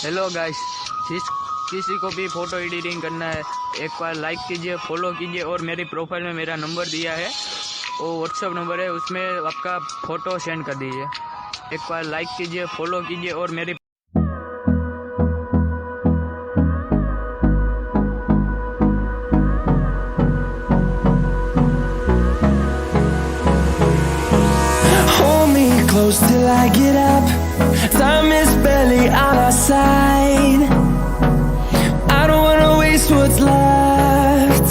Hello guys, किसी को भी फ़ोटो एडिटिंग करना है एक बार लाइक कीजिए, फॉलो कीजिए और मेरी प्रोफाइल में मेरा नंबर दिया है, वो व्हाट्सअप नंबर है, उसमें आपका फ़ोटो सेंड कर दीजिए। एक बार लाइक कीजिए, फॉलो कीजिए और मेरी close till I get up. Time is barely on our side. I don't wanna waste what's left.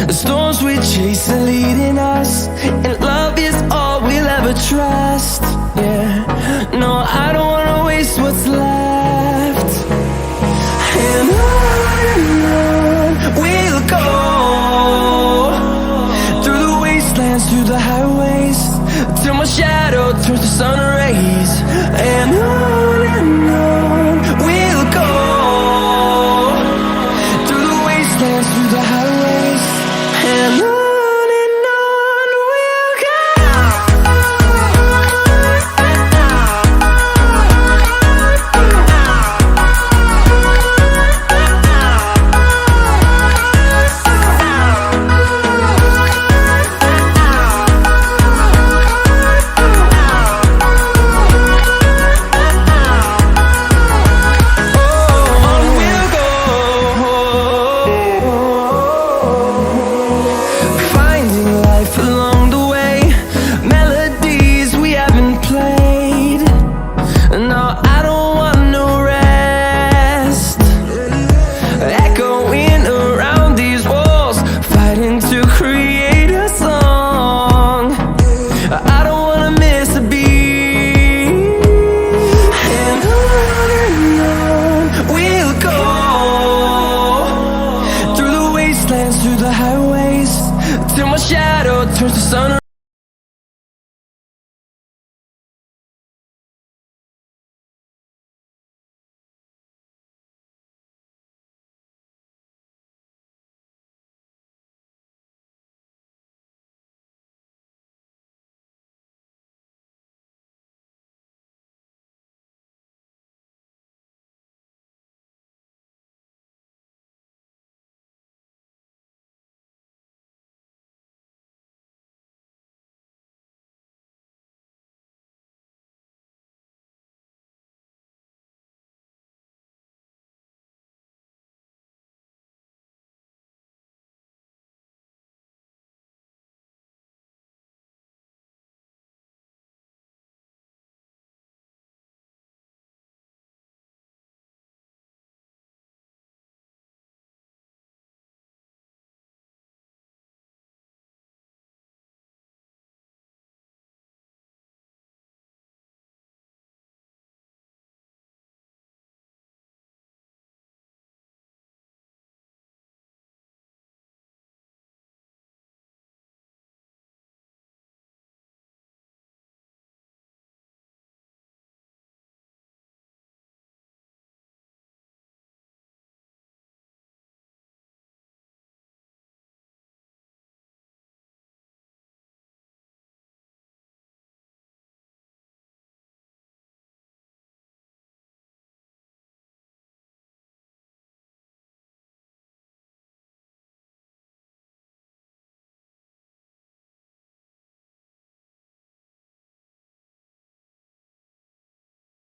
The storms we chase are leading us, and love is all we'll ever trust. Yeah, no, I don't